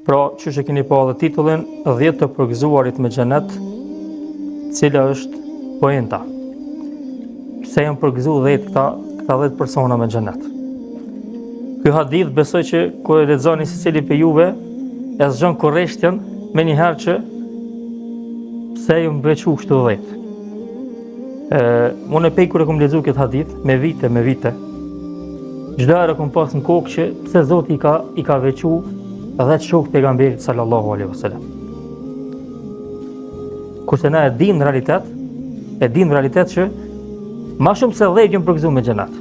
Pra, që që keni pa dhe titullin 10 të përgëzuarit me xhenet, cila është poenta. Pse janë përgëzu 10 këta 10 persona me xhenet. Ky hadith besoj që kur e lexoni secili prej juve, e zgjon korreshtjen me një herë që pse ju mbequ kështu 10. Unë e pej kur e kom lexuar këtë hadith me vite. Çdo herë kom pas në kokë që pse Zoti i ka veçu 10 shok pejgamberit sallallahu alaihi wasallam. Kurse na e dim në realitet që ma shumë se 10 janë përgëzuar me xhenet.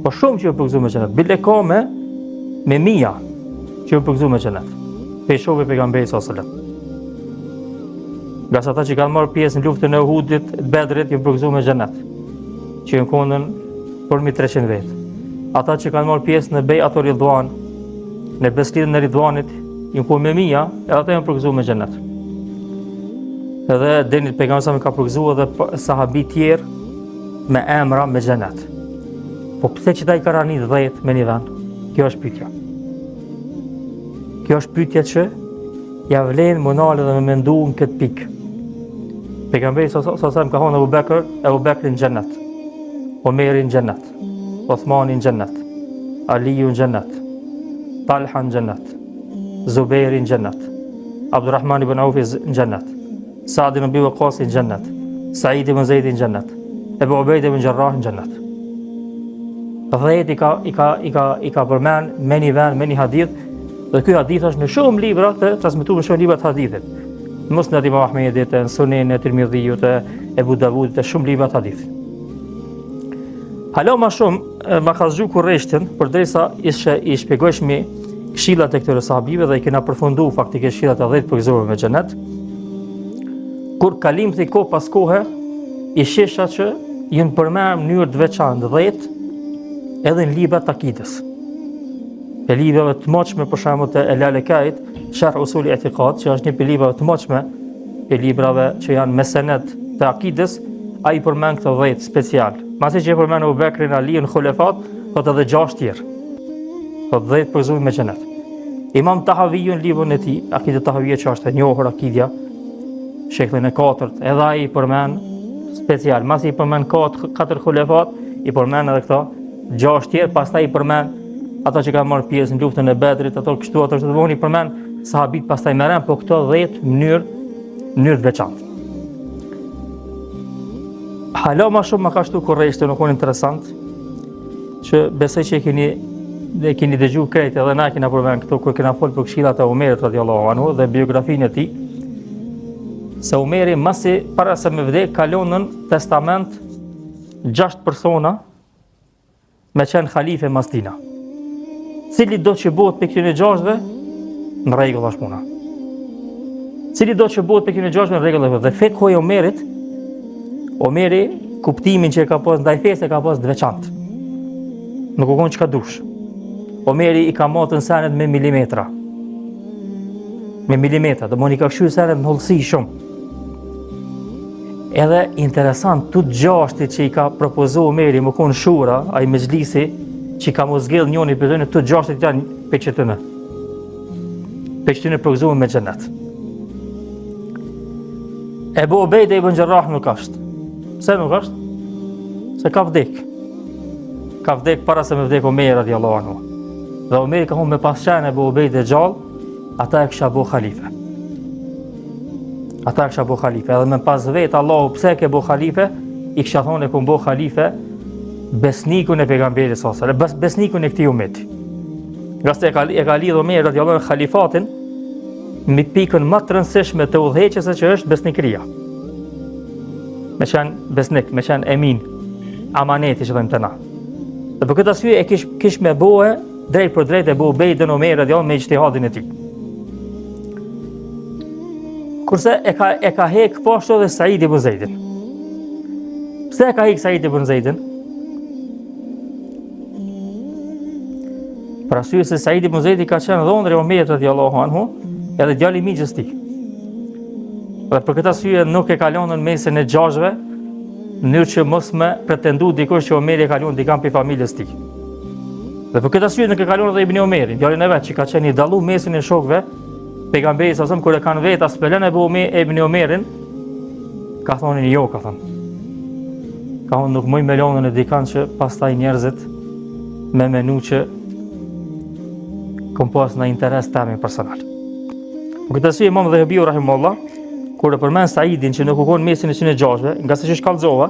Po shumë që janë përgëzuar me xhenet. Bile ka me mia që janë përgëzuar me xhenet. Peshove pejgamberit sallallahu alaihi wasallam. Nga ata që kanë marrë pjesë në luftën e Uhudit, Bedrit, janë përgëzuar me xhenet. Që janë kondën për 300 vjet. Ata që kanë marrë pjesë në Bejatu Ridwan, në beslidhjen e Ridwanit, janë ku me mia, e ata janë përgëzuar me xhenet. Edhe deni pejgamberi sa më ka përgëzuar edhe sahabi tjerë me emra me xhenet. Po pse që ta i ka ranit 10 me një vend? Kjo është pyetja. Kjo është pyetja që ja vlen monale dhe me mendu në këtë pikë. Pejgamberi sa ka thonë Abu Bekri në xhenet, Omeri në xhenet, Uthmani në xhenet, Aliu në xhenet, Talha në xhenet, Zubejri në xhenet, Abdurrahman ibn Auf në xhenet, Sa'd ibn Abi Waqqas në xhenet, Sa'id ibn Zaid në xhenet, Ebu Ubejd ibn Jarrah në xhenet. 10 i ka përmend me një vend, me një hadith, dhe ky hadith është në shumë libra të transmetuar në shumë libra të hadithit. Musnad Imam Ahmedit, në Sunen e Tirmidhiut, Ebu Davudit, e shumë libra të hadithit. Hala ma shumë, ma ka zgju kurreshtjen, përderisa i shpjegojshmi këshillat e këtyre sahabive dhe i kena përfundu faktikisht këshillat e 10 përgëzuar me xhenet. Kur kalim të kohë pas kohe, i shesha që jenë përmerë në mënyrë të veçantë 10 edhe në libra të akidës. E librave të moqme për shembull të Elalekait, Sharh Usul I'tiqad, që është një për librave të moqme, e librave që janë mesenet të akidës, a i përmend këto 10 special. Masi që e përmend Abu Bekrin, Aliun, Khulefat, thot edhe 6 tjerë. Thot 10 përgëzuar me xhenet. Imam Tahaviju në librin e tij, Akidet Tahavije, që është e njohur akidja, shekllin e 4, edhe ai i përmend special. Masi i përmend 4 Khulefat, i përmend edhe këto 6 tjerë, pastaj i përmend ata që kanë marrë pjesë në luftën e Bedrit, ato kështu ato të voni përmend sahabit pastaj merren, po këto 10 mënyrë të veçantë. Hala ma shumë ma ka shtu korreshte, nuk unë interesant, që besoj që e keni dëgju krejt edhe na kena përmend këto kur kena folë për këshillat e Omerit radiallahu anhu dhe biografinë e tij, se Omeri masi para se me vdek kalon në testament 6 persona me qenë khalife mas tina. Cili do që bëhet për këtyre 6-ve, në rregull është puna. Cili do që bëhet për këtyre 6-ve, në rregull është puna. Dhe fekoj Omeri, kuptimin që e ka pas ndaj fesë e ka pas të veçantë. Nuk u konë që ka dush. Omeri i ka matën senet me milimetra. Dhe mund i ka këshyrë senet në hollësi shumë. Edhe interesant, të 6 që i ka propozu Omeri, më konë shura, a i mezhlisi, që ka mos zgjedh njëri për të të 6 janë peqetënë. Peqetënë përgëzuar me xhenet. Ebu Ubejd ibn Jarrah nuk është. Pse nuk është? Se ka vdek. Ka vdek para se me vdek Omeri radiallahu anhu. Dhe Omeri ka humbë me pas qenë Ebu Ubejd e gjallë, ata e kisha bo khalife. Edhe me pas vetë Allahu pse ke bo khalife, i kisha thonë e ku bo khalife besnikun e pejgamberit sallallahu alaihi wasallam, besnikun e këtij umeti. Gjasë e ka lidhur Omeri radiallahu anhu khalifatin me pikën më të rëndësishme të udhëheqëse që është besnikëria. Me qenë besnik, me qenë emin, amaneti që thëmë të na. Dhe për këtë arsye e kish me bohe drejt për drejt e Ebu Ubejdin Omeri radiallahu anhu me ijtihadin e tij. Kurse e ka hek po ashtu edhe Sa'id ibn Zaidin. Pse e ka hek Sa'id ibn Zaidin? Për arsye se Sa'id ibn Zaidi ka qenë dhondër e Omerit radiallahu anhu, edhe djali i miqës tij. Dhe për këtë arsye nuk e kalon në mesin e 6-ve, në mënyrë që mos me pretendu dikush që Omeri e kalon dikam për familjes tij. Dhe për këtë arsye në ka kaluar edhe Ibn Omeri, djalin e vet që ka qenë i dallu mesin e shokëve, pejgamberi sa kur e kanë vetë Asbelen e Ibn Omerin, ka thonë jo, ka thonë. Ka thonë nuk mëj me lonën e dikan që pastaj njerëzit me menu që kom pas në interes temi personal. Për këtë arsye Imam Dhahabiu rahimahullah, kur e përmend Saidin që nuk u kon mesin e 106-ve, nga se që shkallëzova,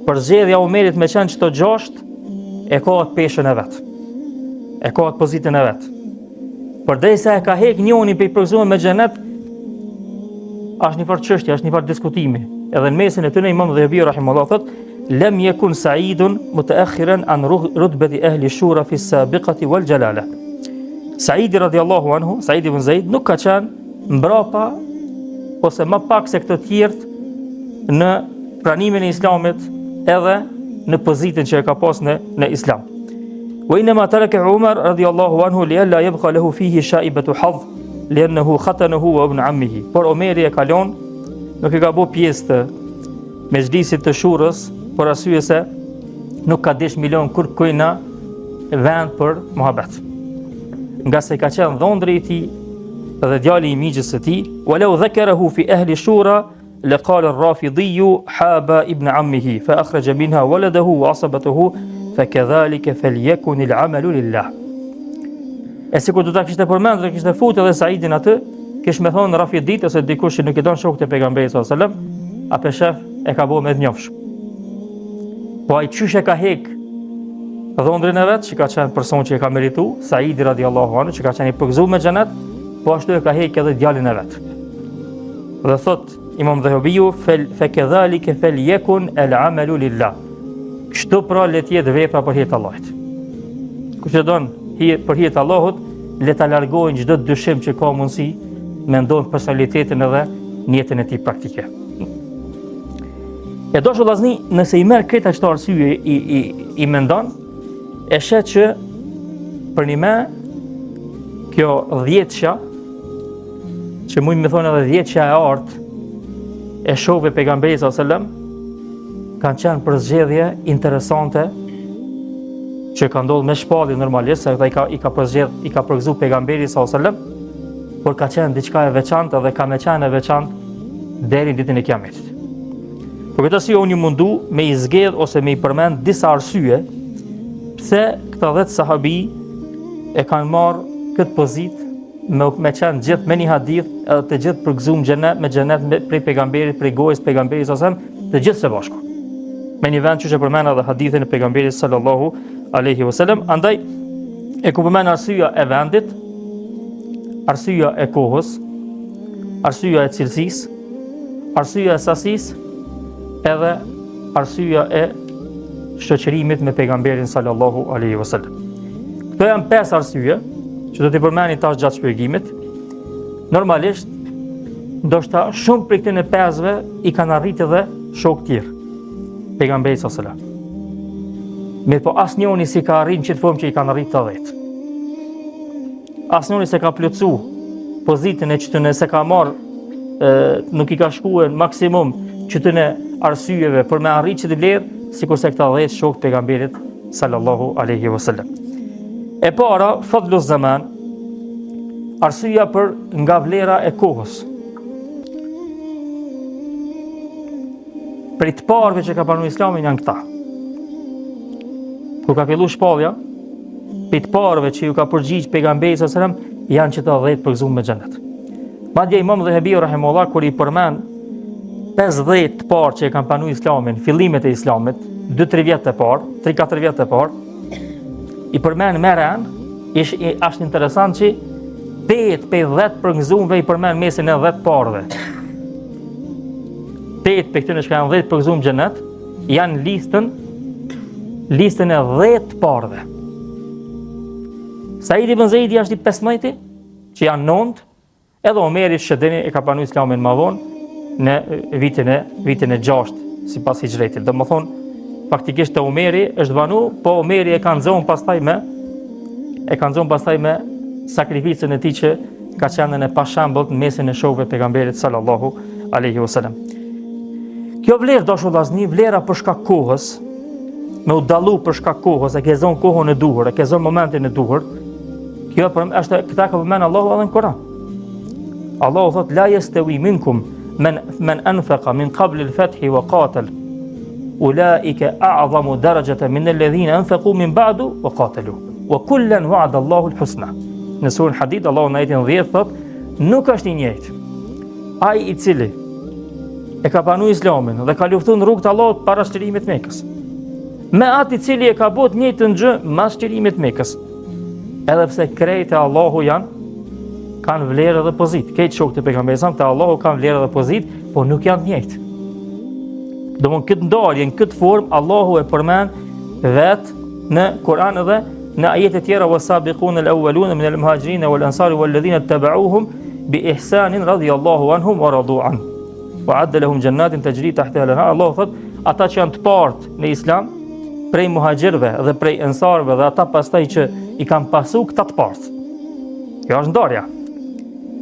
për zgjedhja Omerit me qenë çdo 6 e ka atë peshën e vet. E ka atë pozitën e vet. Përderisa e ka hek njëri pe përzuar me xhenet, është një farë çështje, është një farë diskutimi. Edhe në mesin e tyre Imam Dhahabiu rahimahullah thotë لم يكن سعيد متأخرا عن رتبة أهل الشورى في السابقة والجلالة. Saidi radiallahu anhu, Saidi ibn Zaid, nuk ka qenë mbrapa ose më pak se këto tjerët në pranimin e Islamit edhe në pozitën që e ka pas në Islam. وإنما ترك عمر رضي الله عنه لئلا يبقى له فيه شائبة حظ لأنه ختنه وابن عمه. Por Omeri e kalon, nuk e ka bë pjesë të mezhlisit të shurës, por arsye se nuk ka dish milion kur kujna vend për muhabet. Nga se ka qenë dhondri i tij dhe djali i migjës së tij, walau dhakarahu fi ahli shura laqala ar-rafidhi haba ibn ammihi fa akhraja minha waladahu wa asabatuhu fakadhalika falyakun al-amalu lillah. E sikur do ta kishte përmendur, do kishte futur edhe Saidin atë, kish me thonë Rafidit ose dikush që nuk i don shokët e pejgamberit sallallahu alajhi wasallam, apo shef e ka bëu me të njofsh. Po ai çysh e ka hek dhondrin e vet, që ka qenë person që e ka meritu, Saidi radiallahu anhu, që ka qenë i përgëzuar me xhenet, po ashtu e ka hek edhe djalin e vet. Dhe thot Imam Dhahabiu, fakadhalika falyakun al-amalu lillah. Kështu pra le të jetë vepra për hir të Allahut. Kush e don për hir të Allahut, le ta largojnë çdo dyshim që ka mundësi me ndonë personalitetin edhe njëtën e tij praktike. E do shëllazni, nëse i merr këta çdo arsye i mendon, e shet që për një me kjo 10-sha, që mujmë me thonë edhe 10-sha e artë e shokëve pejgamberit sallallahu alajhi wasallam, kanë qenë për zgjedhje interesante që ka ndodhur me shpallje normalisht, se ata i ka përgëzuar pejgamberit sallallahu alajhi wasallam, por ka qenë diçka e veçantë dhe ka më qenë e veçantë deri në ditën e Kiametit. Për këtë arsye unë mundu me i zgjedh ose me i përmend disa arsye pse këta 10 sahabi e kanë marrë këtë pozitë me qenë gjithë me një hadith edhe të gjithë përgëzuar me xhenet prej pejgamberit, prej gojës pejgamberit sallallahu alajhi wasallam, të gjithë së bashku. Me një vend që e përmend edhe hadithin e pejgamberit sallallahu alaihi wasallam, andaj e ku përmend arsyeja e vendit, arsyeja e kohës, arsyeja e cilësisë, arsyeja e sasisë, edhe arsyeja e shoqërimit me pejgamberin sallallahu alaihi wasallam. Këto janë 5 arsye që do t'i përmeni tash gjatë shpjegimit. Normalisht, ndoshta shumë prej këtyre 5-ve i kanë arritë edhe shokë tjerë, pejgamberi sallallahu alaihi wasallam. Mirë, po asnjëri si ka arrijë në çfarë formë që i kanë arritë të 10. Asnjëri se ka plotsu pozitën e çtën se ka marr, nuk i ka shkuar maksimum çtën e arsyeve për me arritë që të vlerë, sikurse këta 10 shokë pejgamberit sallallahu alaihi wasallam. E para, fadlu zaman, arsyeja për nga vlera e kohës. Për të parëve që ka pranuar Islamin janë këta. Kur ka filluar shpallja, për të parëve që ju ka përgjigj pejgamberi sallallahu alajhi wasallam janë këta 10 përgëzuar me xhenet. Madje Imam Dhahabiu rahimahullah kur i përmend 50 të parë që e kanë pranuar Islamin, fillimet e Islamit, 2-3 vjet të parë, 3-4 vjet të parë, i përmend me ran, është interesant që 8 pe 10 përgëzuarve i përmend mesin e 10 parëve. 8 pe këtyre që kanë 10 përgëzuar në xhenet janë listën e 10 parëve. Said ibn Zaidi është i 15, që janë 9, edhe Omeri Shedeni e ka pranuar Islamin më vonë në vitin e 6 sipas hijretit. Domethënë faktikisht te Omeri është banu, po Omeri e ka nxon pastaj me sakrificën e tij që ka qenë në pashembull në mesin e shokëve pejgamberit sallallahu alaihi wasallam. Kjo vlerë do shollazni, vlera për shkak kohës, me u dallu për shkak kohës, e ke zonë kohën e duhur, e ke zonë momentin e duhur, kjo është këta ka përmend Allahu edhe në Kur'an. Allahu thot la yastawi minkum men anfaqa min qabl al-fath wa qatal ulaika a'zamu darajatan min alladhina anfaqu min ba'du wa qatalu wa kullan wa'ada Allahu al-husna. Në surën Hadid Allahu në ajetin 10 thot nuk është i njëjtë ai i cili e ka pranuar Islamin dhe ka luftuar në rrugt të Allahut para shtërimit të Mekës, me atë i cili e ka bërë të njëjtën gjë mas shtërimit të Mekës. Edhe pse krejt e Allahu kanë vlerë dhe pozitë. Këtë shokët e pejgamberit të Allahu kanë vlerë dhe pozitë, por nuk janë të njëjtë. Domthon këtë ndarje, në këtë formë Allahu e përmend vetë në Kur'an dhe në ajete tjera wasabiqun al-awwalun min al-muhajirin wal-ansar wal-ladhina ittaba'uuhum bi ihsanin radiyallahu anhum wa radu an. Wa'adda lahum jannatin tajri tahtaha al-anhar. Allahu thot ata që janë të partë në Islam, prej muhajirëve dhe prej ensarëve dhe ata pastaj që i kanë pasu këta të partë. Kjo është ndarja.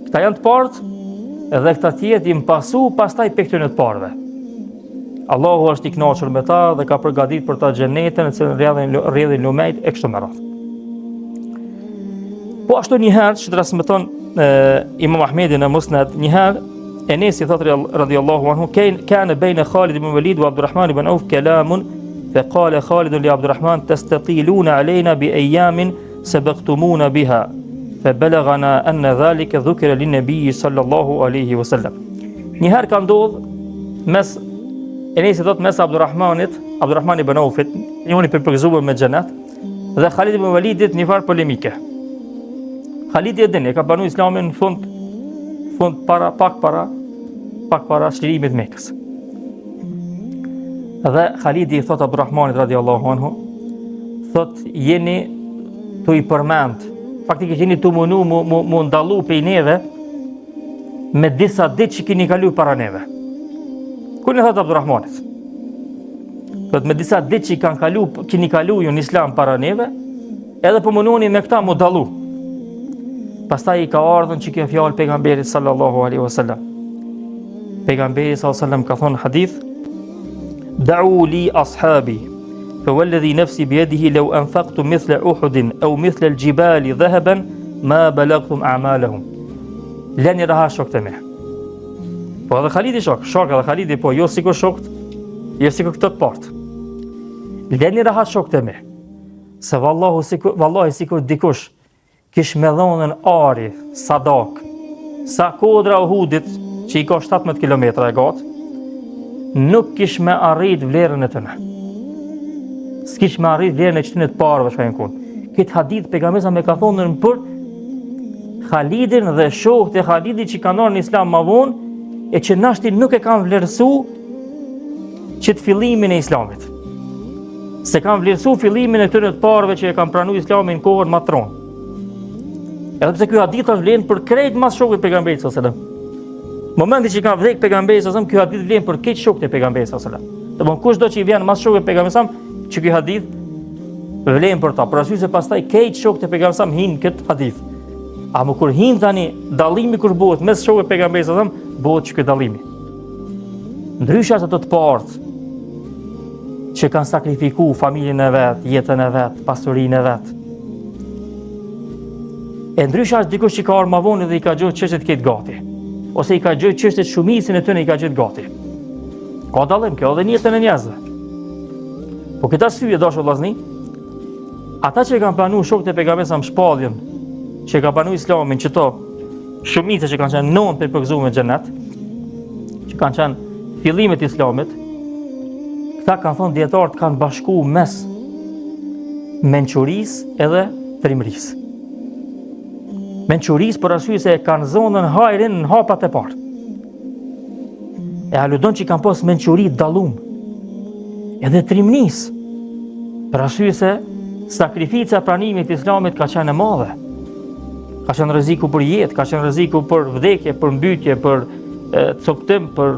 Këta janë të partë dhe këta tjetë i më pasu pastaj pe këtyre të parëve. Allahu është i kënaqur me ta dhe ka përgatitur për ta xhenetën në cilën rrjedhin lumejt e kështu me radhë. Po ashtu një herë që transmeton Imam Ahmedi në Musnad, një herë Enesi thot radiyallahu anhu kana bayna Khalid ibn Walid wa Abdurrahman ibn Auf kalamun فقال خالد لعبد الرحمن تستطيلون علينا بأيام سبقتمونا بها فبلغنا أن ذلك ذكر للنبي صلى الله عليه وسلم. Njëherë ka ndodhur mes Enesi thot mes Abdurrahman ibn Aufit, njëri përgëzuar me xhenet, dhe Khalid ibn Walidit një farë polemike. Khalidi e dini ka banuar Islamin në fund pak para shtërimit të Mekës. Dhe Khalidi i thot Abdurrahmanit radiallahu anhu, thot jeni tu i përmend, faktikisht jeni tu mu ndallu pej neve me disa ditë që keni kalu para neve. Kur në thot Abdurrahmanit? Thot me disa ditë që keni kalu ju në Islam para neve, edhe po munoni me këta mu dallu. Pastaj i ka ardhën që kjo fjalë pejgamberit sallallahu alaihi wasallam. Pejgamberi sallallahu alaihi wasallam ka thonë hadith: دعوا لي أصحابي فوالذي نفسي بيده لو أنفقتم مثل أحد أو مثل الجبال ذهبا ما بلغتم أعمالهم. لن raha shokët e me. Po edhe Khalidi shok edhe Khalidi, po jo sikur shokët, jo sikur këtë të partë. Leni raha shokët e me. Se vallahi sikur dikush kish me dhonën ari, sadak, sa kodra Uhudit që i ka 17 kilometra e gatë, nuk kish me arrit vlerën e tëne. S'kish me arrit vlerën e qëtënit parëve shkajnë kun. Këtë hadith pejgamberi me ka thonë në për Khalidin dhe shokët e Khalidit që kanë ardhur në Islam më vonë, e që nashti nuk e kanë vlerësu që të fillimin e Islamit. Se kanë vlerësu fillimin e këtyre të parëve që e kanë pranuar Islamin në kohën më tronë. Edhe pse ky hadith është vlen për krejt mas shokëve të pejgamberit sallallahu alajhi wasallam. Momenti që ka vdek pejgamberi sallallahu alajhi wasallam, ky hadith vlen për këtë shokët e pejgamberit sallallahu alajhi wasallam. Domthon kushdo që i vjen mas shokëve të pejgamberit sallallahu alajhi wasallam, që ky hadith vlen për ta. Për arsye se pastaj këtë shokët e pejgamberit sallallahu alajhi wasallam hin këtë hadith. A më kur hin tani dallimi kur bëhet mes shokëve të pejgamberit sallallahu alajhi wasallam, bëhet që ky dallimi. Ndryshe ato të partë që kanë sakrifikuar familjen e vet, jetën e vet, pasurinë e vet. E ndryshe as dikush që ka ardhur më vonë dhe i ka gjetur çështjet këtë gati, ose i ka gjetur çështjet shumicën e tyre i ka gjetur gati. Ka dallim kjo edhe në jetën e njerëzve. Po këtë arsye dashur vëllazni, ata që kanë planuar shokët e pejgamberit sa shpalljen, që kanë planuar Islamin, që to shumica që kanë qenë non të përgëzuar me xhenet, që kanë qenë fillimet e Islamit, këta kanë thonë dietarët kanë bashkuar mes mençurisë edhe trimërisë. Mençurisë për arsye se kanë zonën hajrin në hapat e parë. E aludon që kanë pas mençuri dallum. Edhe trimërisë për arsye se sakrifica e pranimit të Islamit ka qenë e madhe. Ka qenë rreziku për jetë, ka qenë rreziku për vdekje, për mbytje, për coptim, për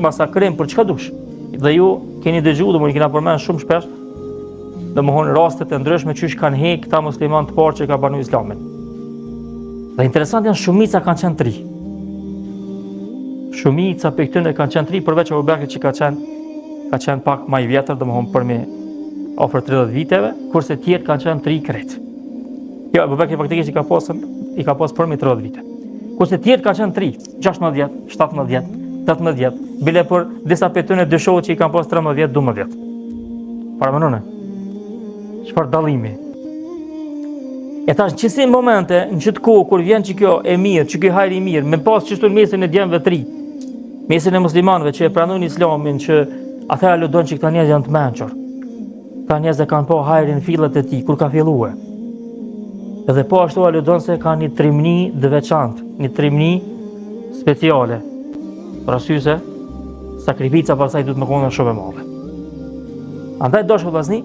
masakrim, për çka dush. Dhe ju keni dëgjuar, domethënë kena përmend shumë shpesh, domethënë rastet e ndryshme që kanë heq këta muslimanë të parë që kanë banuar Islamin. Dhe interesant janë shumica kanë qenë 3. Shumica për këtyre kanë qenë 3, përveç Abu Bekrit që ka qenë pak më i vjetër, domethënë afër 30 viteve, kurse tjerë kanë qenë 3 krejt. Jo, Abu Bekri faktikisht i ka pas përmi 30 vite. Kurse tjerë kanë qenë 3, 16 vjet, 17 vjet, 18 vjet, bile për disa petune dyshohet që i kanë pas 13 vjet, 12 vjet. Para mënone. Çfarë dallimi? E tash që si momente, në qëtë kohë, kur vjen që kjo e mirë, që kjo hajri i mirë, me pas qështu në mesin e djemve 3, mesin e muslimanëve që e pranojnë islamin, që atëra ludon që këta njerëz janë të mençur. Këta njerëz e kanë po hajrin fillet e tij kur ka filluar. Edhe po ashtu aludon se ka një trimni të veçantë, një trimni speciale. Për arsye se sakrifica pasaj duhet më qenë shumë e madhe. Andaj dosh vëllazni,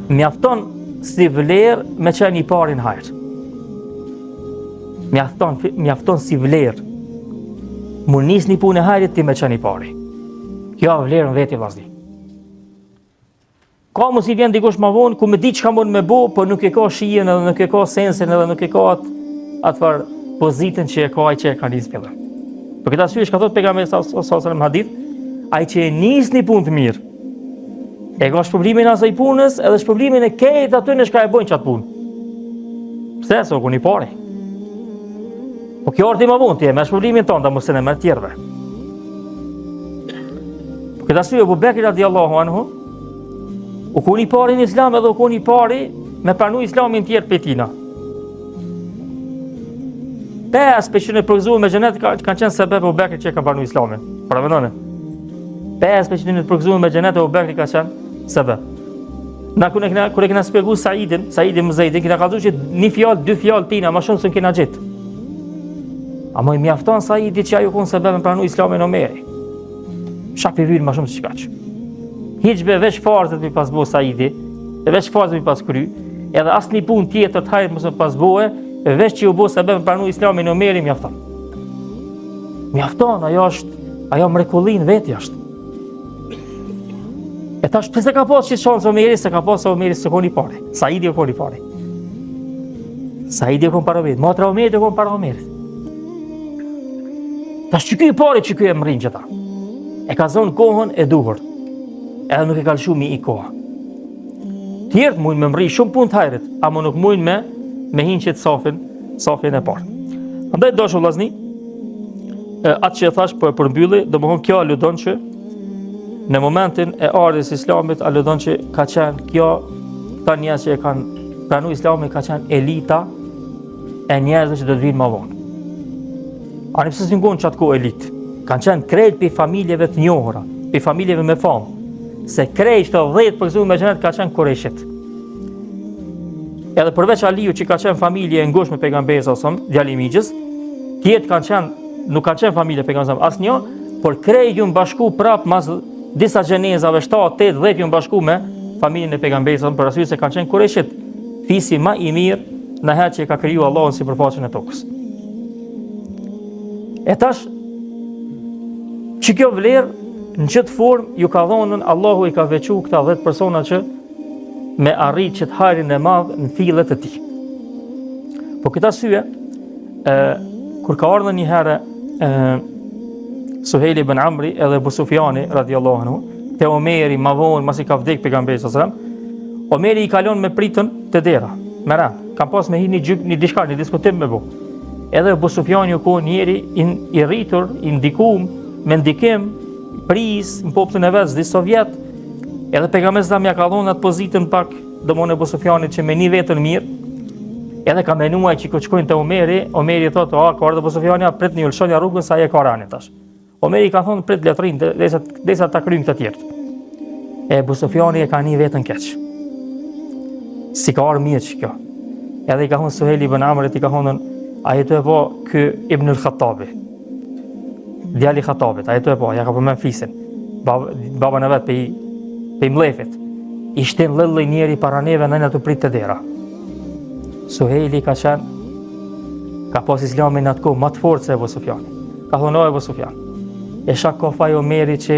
mjafton si vlerë me qenë i pari në hajër. Mjafton si vlerë. Mu nis një punë e hajrit ti me qenë i pari. Kjo vlerë në veti vëllazni. Ka mos i vjen dikush më vonë ku me di çka mund me bo, por nuk e ka shijen edhe nuk e ka sensin edhe nuk e ka atfar pozitën që e ka ai që e ka nis fillim. Për këtë arsye, ka thot pejgamberi sallallahu alajhi wasallam hadith, ai që e nis një punë të mirë, e ka shpërblimin e asaj punës edhe shpërblimin e këtë aty në shka e bojnë qatë punë. Pse? Se o ku një pari. Po kjo orti më vonë ti e me shpërblimin tonë, da mësën e me tjerve. Për këtë arsye, Abu Bekri radiallahu anhu, u ku një pari në islam edhe u ku një pari me pranu islamin tjerë për tina. 5 për që në përgëzuar me xhenet kanë qenë sebeb Abu Bekri që e kanë pranu islamin. Para mendoni. 5 për që në përgëzuar me xhenet Abu Bekri ka qenë sebeb. Na kur e kena spjegu Saidin më Zaidin, kena kaldu që një fjalë, 2 fjalë tina, ma shumë se në kena gjitë. Amo i mjafton Saidi që ajo konë sebeb me pranu islamin Omeri. Shak për vyrë ma shumë se qikaq. Hiqbe veç farzët mi pas bo Saidi, e veç farzët mi pas kry, edhe asë një pun tjetër të hajrët mësë pas bohe, e veç që ju bo sebeb me pranu islamin Omeri, mjafton. Mjafton, ajo mrekullin veti është. E tash pse ka pas që shansë Omeri, se ka pas Omeri se koni pare. Saidi e koni pare. Saidi e koni para Omerit, matra Omerit e koni para Omerit. Tash që kjo i pare që kjo e mërin që ta. E ka zonë kohën e duhur. Edhe nuk e ka lëshu mi i koha. Tjertë mujnë me mëri shumë pun të hajrit, ama nuk mujnë me hinë që të safin e parë. Andaj do shumë vllazni, atë që e thash po e përmbylli, do më thonë kjo aludon që në momentin e ardhjes islamit aludon që ka qenë kjo, ta njerëz që e kanë pranu islamin ka qenë elita e njerëzve që do të vinë më vonë. Ani pse s'ngon qatë ko elit, kanë qenë krejt për familjeve të njohura, për familjeve me famë, se krejt të 10 përgëzuar me xhenet ka qenë Kurejshit. Edhe përveç Aliu që ka qenë familje e ngushtë me pejgamberin sallallahu alajhi wasallam, djali i Mixhës, tjetë nuk kanë qenë familje pejgamberit asnjë, por krejt ju bashku prap mas disa gjenezave 7, 8, 10 ju bashku me familjen e pejgamberit sallallahu alajhi wasallam, për arsye se kanë qenë Kurejshit, fisi më i mirë në herë që ka kriju Allahu sipërfaqen e tokës. E tash që kjo vlerë në qëtë formë ju ka dhonën Allahu i ka veçu këta 10 persona që me arrit që të hajrin e madhë në fillet e ti. Po këta syje, kur ka ardhën një herë Suhejli ibn Amri edhe Abu Sufjani radiallahu anhu, te Omeri ma vonë mas i ka vdek pejgamberi sallallahu alajhi wasallam, Omeri i kalon me pritën të dera, me rënd, kam pas me hi një dishkar, një diskutim me bo. Edhe Abu Sufjani u ko njeri i rritur, i ndikum, me ndikim, pris, në popullin e vetë, zdi Sovjet, edhe pejgamberi sallallahu ja ka dhonë atë pozitën pak, domon Abu Sufjanit që me një vetën mirë, edhe ka menuaj që shkojnë te Omeri thotë, ka ardhur Abu Sufjani, prit një ulshonja rrugën sa ai ka rani tash. Omeri ka thonë prit letrin, derisa ta kryjnë këta tjerë. E Abu Sufjani e ka një vetën keq. Si ka ardhur mirë që kjo. Edhe i ka thonë Suhejli ibn Amrit, i ka thonë, a jetu e po ky Ibn al-Khattabi, djali Khattabit, a jetu e po, ja ka përmen fisin, baba në vetë pe i mlefit, i shtin lëllë njeri para neve në të prit të dera. Suhejli ka qenë, ka pas islamin në atë kohë, më të fortë se Abu Sufjani. Ka thonë, o Abu Sufjan, e shak ko faj Omeri që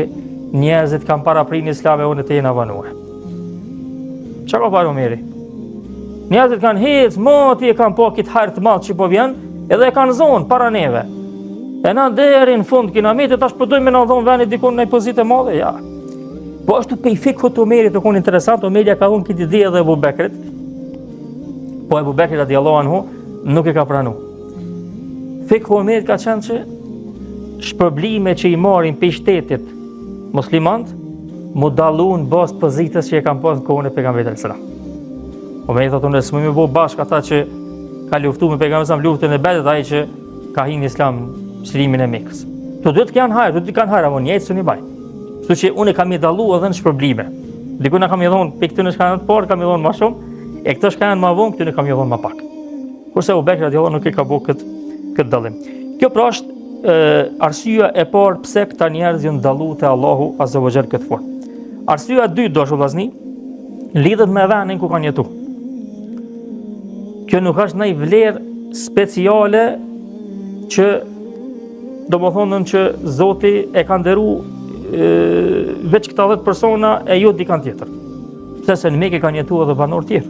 njerëzit kanë para prin islame unë të jena vanue. Qa ka faj Omeri? Njerëzit kanë hecë, moti e kanë po kitë hajrë të madhë që po vjen, edhe e kanë zonë para neve. E na deri në fund kina mitë, tash përdojmë me na dhonë venit dikon në pozitë e madhe, ja. Po ashtu pe i fikut Omerit të konë interesant, Omeria ka unë këtë ide edhe Ebu Bekrit, po Ebu Bekrit radiallahu anhu nuk e ka pranu. Fikhu Omerit ka qenë që shpërblime që i marrin për shtetit muslimant, mu dalu në bazë pozitës që e kam pas në kohën e pejgamberit alayhis salam. Omeri thotë unë s'më bëu bashkë ata që ka luftuar me pejgamberin sa luftën e Bedrit, ai që ka hyrë në Islam çlimin e Mekës. To duhet të kanë hajër, duhet të kanë hajër apo njëjtë suni baj. Kështu që unë kam i dallu edhe në shpërblime. Diku na kam i dhon pe këtë në shkanën të parë, kam i dhon më shumë, e këtë shkanën më vonë, këtë në kam i dhon më pak. Kurse Abu Bekri radiallahu nuk e ka bëu këtë dallim. Kjo pra është arsyeja e parë pse këta njerëz janë dalluar te Allahu azza wa jall këtë formë. Arsyeja e dytë dashur vllazni, lidhet me vendin ku kanë jetuar. Kjo nuk është ndaj vlerë speciale që do më thonën që Zoti e ka nderu veç këta 10 persona e jo dikan tjetër. Pse se në Mekë kanë jetuar edhe banorë tjerë.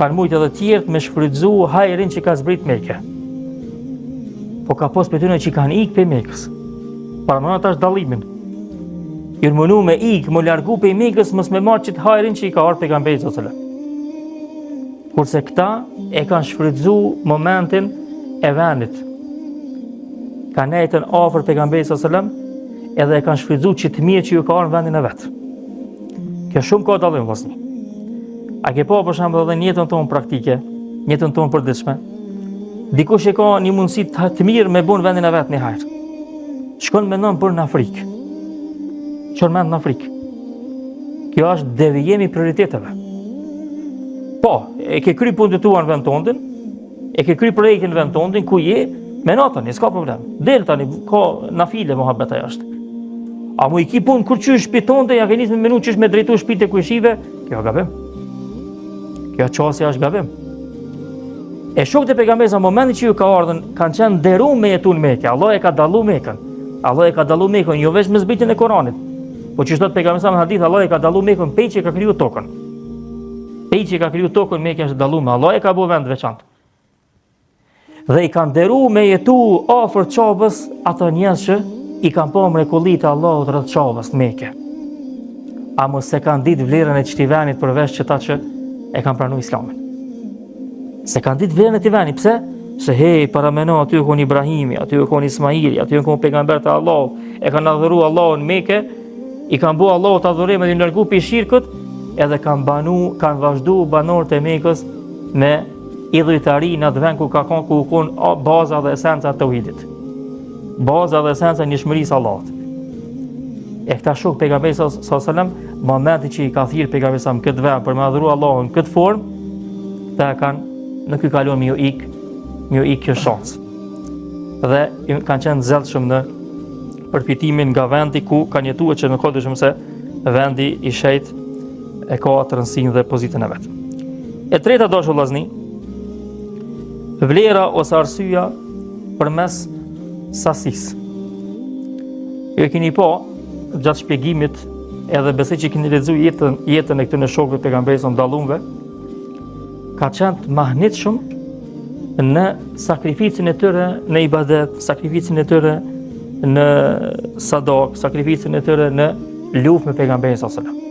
Kanë mujtë edhe tjerë me shfrytzu hajrin që ka zbrit Mekë. Po ka pas për tyne që kanë ikë për Mekës. Paramëna tash dallimin. I mënu me ikë, më largu për Mekës, mos me marrë qëtë hajrin që i ka arë pejgamberi sallallahu alajhi wasallam. Kurse këta e kanë shfrytzu momentin e vendit. Kanë nejtën afër pejgamberit sallallahu alajhi wasallam edhe e kanë shfrytzu që të mirë që ju ka arë në vendin e vetë. Kjo shumë ka dallim vllazni. A ke pa për shembull edhe në jetën tonë praktike, në jetën tonë përditshme, dikush e ka një mundësi të mirë me bën vendin e vet në hajër. Shkon mendon për në Afrikë. Çon mend në Afrikë. Kjo është devijimi i prioriteteve. Po, e ke kry punën tuaj në vend tondën, e ke kry projektin në vend tondën ku je, me natën, s'ka problem. Del tani, ka nafile mohabet ajo është. A mu i ki punë kur qysh shtëpi tonde, ja ke nisë me menu qysh me drejtu shtëpitë e kujshive, kjo gabim. Kjo qasja është gabim. E shokët e pejgamberit në momentin që ju ka ardhën, kanë qenë nderuar me jetu në Mekë. Allah e ka dallu Mekën. Allah e ka dallu Mekën jo vetëm me zbritjen e Koranit. Po që thot pejgamberi në hadith, Allah e ka dallu Mekën pe që ka kriju tokën. Pe që ka kriju tokën, Mekë është dalluar. Allah e ka bëu vend të veçantë. Dhe i kanë nderuar me jetu afër Çabës ata njerëz që i kanë pa mrekullitë e Allahut rreth Çabës në Mekë. A mos e kanë ditë vlerën e këtij vendit përveç çeta që e kanë pranuar Islamin. Se kanë ditë vlerën e këtij vendi, pse? Se para meno aty ku Ibrahimi, aty ku Ismaili, aty ku pejgamberi të Allahut, e kanë adhuruar Allahun në Mekë, i kanë bëu Allahut adhurim dhe i largu pi shirkut, edhe kanë vazhduar banorët e Mekës me idhujtari në atë vend ku ka qenë baza dhe esenca e tauhidit. Baza dhe esenca e njohshmërisë Allahut. E këta shok pejgamberi sallallahu alajhi wasallam, momenti që i ka thirrë pejgamberi sa këtë vend për me adhuruar Allahun në këtë formë, ta kanë nuk i kalon me ju ik kjo shans. Dhe kanë qenë zellshëm në përfitimin nga vendi ku kanë jetuar, që nuk ka dyshim se vendi i shejt e ka atë rëndësinë dhe pozitën e vet. E treta dashur vllazni, vlera ose arsyeja përmes sasisë. Ju e keni pa gjatë shpjegimit edhe besoj që keni lexuar jetën e këtyre shokëve pejgamberit son dallumve, ka qenë të mahnitshëm në sakrificën e tyre në ibadet, sakrificën e tyre në sadak, sakrificën e tyre në luftë me pejgamberin sallallahu alajhi wasallam.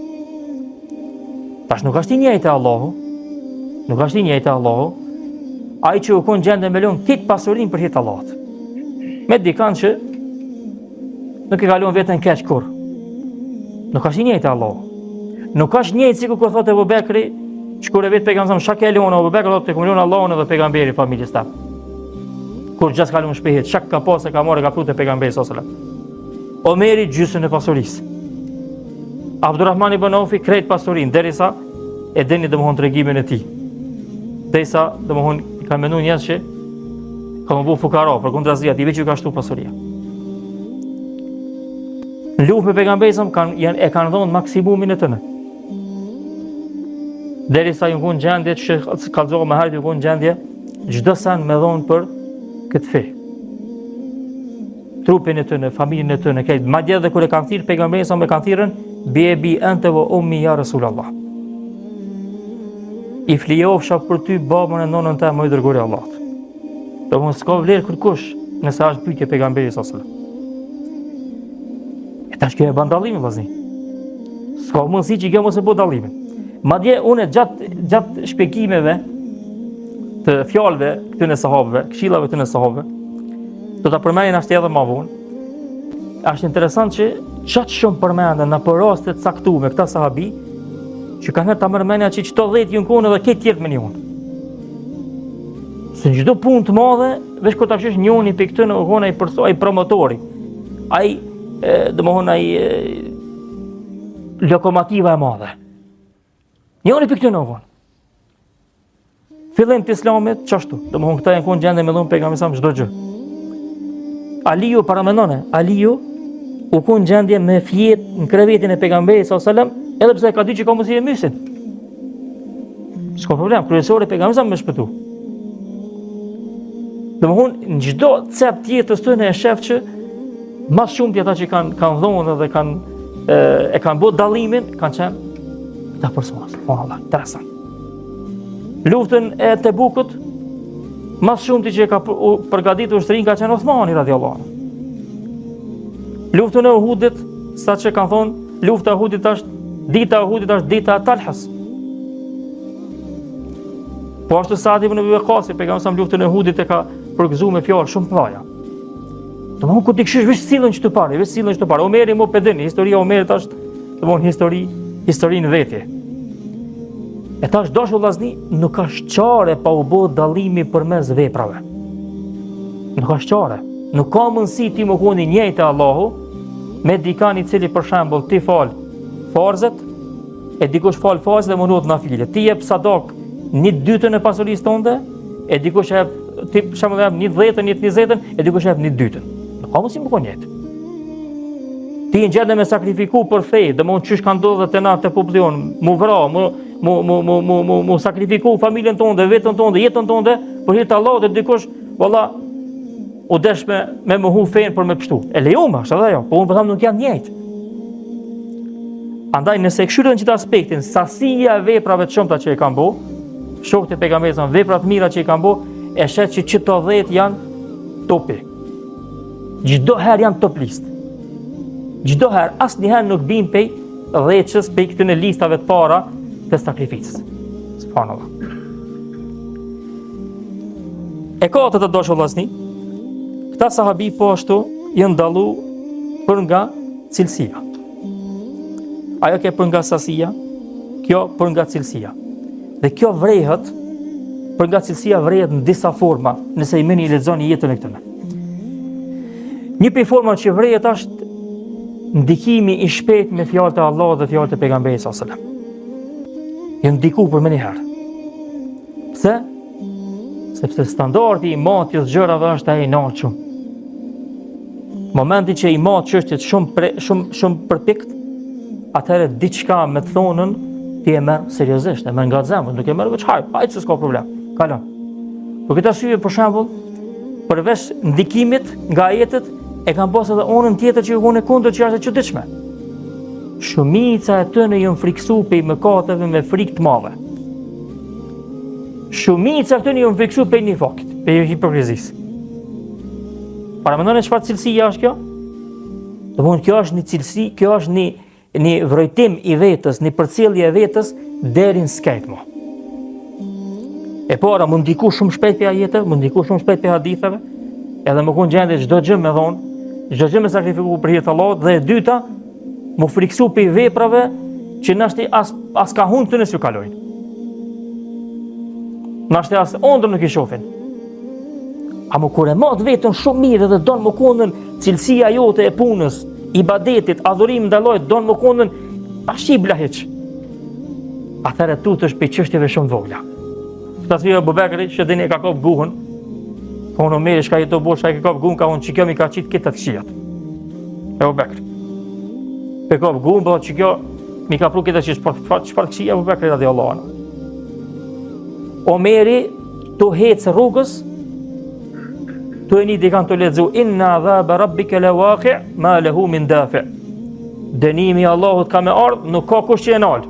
Tash nuk është i njëjtë Allahu, nuk është i njëjtë Allahu, ai që u kon gjendë me lënë këtë pasurinë për hir të Allahut. Me dikan që nuk e kalon veten keq kur. Nuk është i njëjtë Allahu. Nuk është njëjtë sikur kur thotë Abu Bekri, shkur e vetë pejgamberi shak e leona Abu Bekri thotë tek Allahun edhe pejgamberi familjes ta. Kur gjas kalon shpejt, shak ka pas e ka marrë ka frutë pejgamberi sallallahu alajhi wasallam. Omeri gjysmën e pasurisë. Abdurrahman ibn Aufi krejt pasurinë derisa e deni domthon tregimin e tij. Derisa domthon ka menduar njerëz që kanë bëu fukara për kundrazi aty veç ju ka shtu pasuria. Në luftë me pejgamberin kanë dhënë maksimumin e tyre. Derisa ju kon gjendje që kallëzova me hartë ju kon gjendje çdo sa më dhon për këtë fe. Trupin e tyre, familjen e tyre, këtë madje edhe kur e kanë thirrë pejgamberin sa me kanë thirrën bebi ante wa ummi ya Rasulullah. I flijofsha për ty babën e nonën të më i dërguari i Allahut. Do mos ka vlerë kërkush nëse është pyetje pejgamberit sallallahu alajhi wasallam. E tash kjo e bandallim vllazni. Ka mundësi që kjo mos e bë dallimin. Madje unë gjatë shpjegimeve të fjalëve këtyre sahabëve, këshillave këtyre sahabëve, do ta përmendin ashtu edhe më vonë. Është interesant që çat shumë përmenden në për raste të caktuara me këta sahabi që kanë ta përmendja që çdo 10 jun konë edhe këtë tjetër me njëun. Se çdo punë të madhe, veç kur ta këshish njëuni pe këtë në ai ai promotori. Ai domthon ai lokomotiva e madhe. Njëuni pe këtë në vonë. Fillim të Islamit çashtu. Domthon këta janë konë gjendë me dhon pejgamberi sa çdo gjë. Aliu paramendone, Aliu u kon gjendje me fjet në krevetin e pejgamberit sallallahu alajhi wasallam, edhe pse ka ditë që ka mos i mysin. S'ka problem, kryesori e pejgamberit më shpëtu. Domthon në çdo cep tjetër tonë e shef që më shumë ata që kanë dhonë dhe kanë bërë dallimin, kanë qenë këta persona. Subhanallahu, interesant. Luftën e Tebukut, më shumë që ka përgatitur ushtrin ka qenë Osmani radhiyallahu anhu. Luftën e Uhudit, saqë kanë thonë, lufta e Uhudit dita e Uhudit është dita e Talhas. Po ashtu Saad ibn Abi Waqqas, pejgamberi sa luftën e Uhudit e ka përgëzuar me fjalë shumë të mëdha. Domthon ku ti kishish veç sillën që të parë, Omeri më pedën, historia e Omerit është domthon historinë vetë. E tash dosh vëllazni, nuk ka çare pa u bë dallimi përmes veprave. Nuk ka çare. Nuk ka mundësi ti më koni njëjtë Allahu me dikani i cili për shembull ti fal farzet e dikush fal farzet dhe mundohet nafile. Ti jep sadak 1/2 e pasurisë tënde e dikush jep ti për shembull jep 10-ën, 20-ën e dikush jep 1/2. Nuk ka mundësi më koni njëjtë. Ti në gjendje me sakrifiku për fe, domthon çish ka ndodhur te na te publion, mu vra, mu sakrifiku familjen tonë, vetën tonë, jetën tonë për hir të Allahut dhe dikush valla u desh me mohu fen për me pështu. E lejuam ashtu ajo, po unë po them nuk janë njëjtë. Andaj nëse e këshillon këtë aspektin, sasia e veprave të shumta që e kanë bë, shokët e pejgamberit, vepra të mira që i kanë bë, e shet që çdo 10 janë topi. Çdo herë janë top list. Çdo herë asnjëherë nuk bin pej 10-s pej këtyre listave të para të sakrificës. Subhanallahu. E ka të dashur vëllazni, këta sahabi po ashtu janë dallu për nga cilësia. Ajo që për nga sasia, kjo për nga cilësia. Dhe kjo vrehet, për nga cilësia vrehet në disa forma, nëse i meni i lexoni jetën e këtyre. Një prej formave që vrehet është ndikimi i shpejt me fjalët e Allahut dhe fjalët e pejgamberit sallallahu alajhi wasallam. Janë ndiku për më një herë. Pse? Sepse standardi i matjes gjërave është ai i natshëm. Momenti që i mat çështjet shumë përpikt, atëherë diçka me të thonën ti e merr seriozisht, e merr nga zemra, nuk e merr veç hajt se s'ka problem. Kalon. Për këtë arsye për shembull, përveç ndikimit nga ajetet e kanë pasur edhe onën tjetër që unë kundër që është e çuditshme. Shumica e tyre janë friksuar pe mëkateve me frikë të mëdha. Shumica e tyre janë friksuar pe nifakit, pe hipokrizisë. Para mendoni çfarë cilësia është kjo? Domthonë kjo është një cilësi, kjo është një vrojtim i vetës, një përcjellje e vetës deri në skejtmo. E para mund ndiku shumë shpejt pe ajete, mund ndiku shumë shpejt pe haditheve, edhe më kon gjendje çdo gjë me dhon, çdo gjë me sakrifiku për hir të Allahut, dhe e dyta, më friksu pe veprave që nashti as ka hunë të nësë ju kalojnë. Nashti as ondër nuk i shofin. A më kur e matë vetën shumë mirë dhe donë më konën cilësia jote e punës, ibadetit, adhurim ndaj Allahut, donë më konën ashibla hiç. Atëherë tutesh pe çështjeve shumë vogla. Këta si Abu Bekri që dini e ka kap guhën, po unë Omeri shka jeto bosh, ka kap guhën, ka unë që kjo mi ka qitë këtë të këshijat. Abu Bekri. Pe kap guhën, po që kjo mi ka pru këtë të këshijat, çfarë këshija Abu Bekri radhiyallahu anhu. Omeri të hecë rrugës, të e një dikan të ledzu, inna dhaba rabbike le waqi, ma lehu min dafi. Dënimi Allahut ka me ardhë, nuk ka kush që e nalë.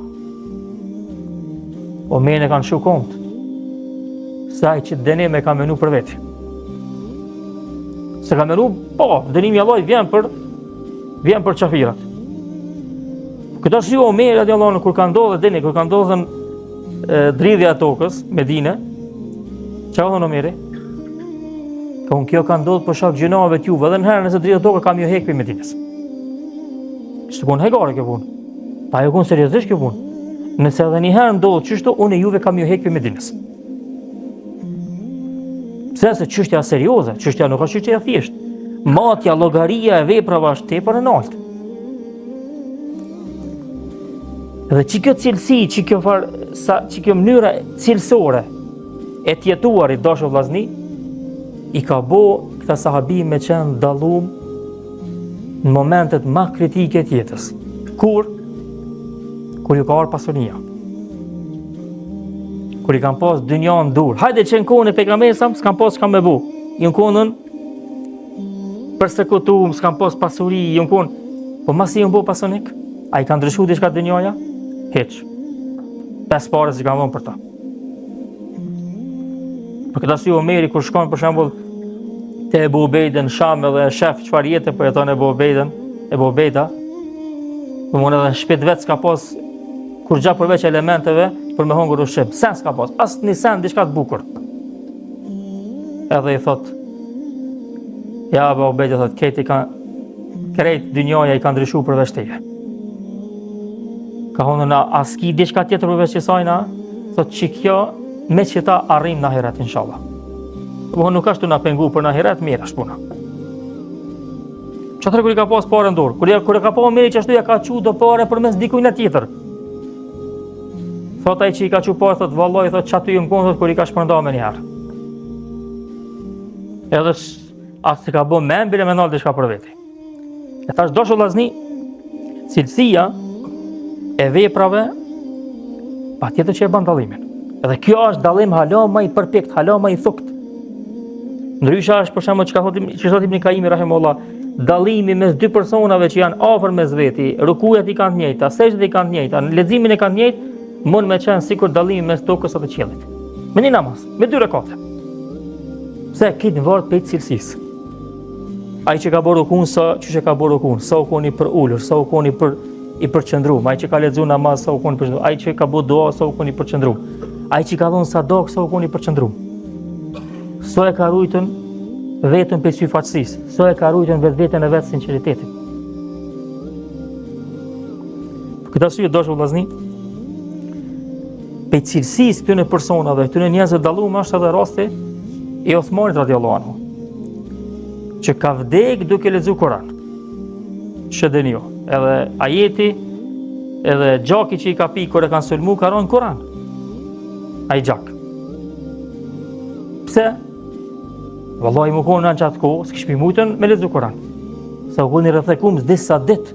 Omeri e kanë shu kontë. Saj që dënim e ka menu për vetë. Se ka menu, po, dënimi Allahut vjen për qafirat. Këtë arsye Omeri radiallahu anhu kur ka ndodhur dridhja e tokës, Medine, çfarë thon Omeri? Ka unë kjo ka ndodhur për shkak gjinave të juve, edhe në herën nëse dridhja e tokës kam ju hek për Medinës. S'të kon hekare kjo punë. Ta ju kon seriozisht kjo punë. Nëse edhe një herë ndodh çështo, unë juve kam ju hek për Medinës. Pse se çështja serioze, çështja nuk është çështja thjesht. Matja, llogaria e veprave është tepër e lartë. Dhe që kjo cilësi, që kjo mënyra cilësore e tjetuarit dashur vllazni, i ka bo këta sahabi me qenë dallum në momentet më kritike të jetës. Kur ju ka ardhur pasunia. Kur i kanë pas dynjan dur. Hajde që në kohën e pejgamberit s'kan pas çka me bu. Në kohën përsekutuar, s'kan pas pasuri, në kohën, po masi ju bo pasunik, a i kanë ndryshuar diçka dynjaja? Heq. 5 parës që kanë dhënë për ta. Për këtë arsye Omeri kur shkon për shembull te Ebu Ubejda në Sham edhe shef çfarë jetë po jeton Ebu Ubejda, domthonë edhe në shtëpi vet s'ka pas kur gja përveç elementeve për me hungur ushqim. Sen s'ka pas, as një sen diçka të bukur. Edhe i thot, ja Ebu Ubejda thot, krejt dynjaja i ka ndryshuar përveç teje. Ka thonë as ki diçka tjetër përveç kësajna, thot që kjo me që ta arrim në ahiret inshallah. Po nuk ashtu na pengu për në ahiret, mirë është puna. Çfarë kur i ka pas parë në dorë? Kur e ka pa Omeri që ashtu ja ka çu do parë përmes dikujt tjetër. Thot ai që i ka çu parë, thot vallai, thot çatu ju mkon, thot kur i ka shpërndar më një herë. Edhe as se ka bën mend bile më ndal diçka për veti. E thash dosh vllazni, cilësia e veprave patjetër që e bën dallimin. Edhe kjo është dallim hala më i përpikt, hala më i thukt. Ndryshe është për shembull që thot Ibn Kaimi rahimahullah, dallimi mes dy personave që janë afër mes veti, rukujat i kanë të njëjta, sejdët i kanë të njëjta, leximin e kanë të njëjtë, mund me qenë sikur dallimi mes tokës dhe qiellit. Me një namaz, me 2 rekate. Pse këtë vart pe cilësisë. Ai që ka bërë rukun sa çuçi ka bërë rukun, sa u koni për ulur, sa u koni për i përqendruar, ai që ka lexuar namaz sa u koni për, ai që ka bërë dua sa u koni përqendruar, ai që ka dhënë sadak sa u koni përqendruar. So e ka rujtën vetën për syfaqësisë, so e ka rujtën vetveten e vet sinqeritetit. Për këtë arsye dashur vllazni, pe cilësisë këtyre personave, këtyre njerëzve dalluar është edhe rasti i Osmanit radhiyallahu anhu, që ka vdek duke lexuar Kur'an. Shëdeni jo, edhe ajeti, edhe gjaki që i ka pi kur e kanë sulmu ka rënë Kur'an. Ai gjak. Pse? Vallahi më konë në qatë kohë, s'kish mujtën me lexuar Kur'an. Sa u koni rrethekumë disa ditë,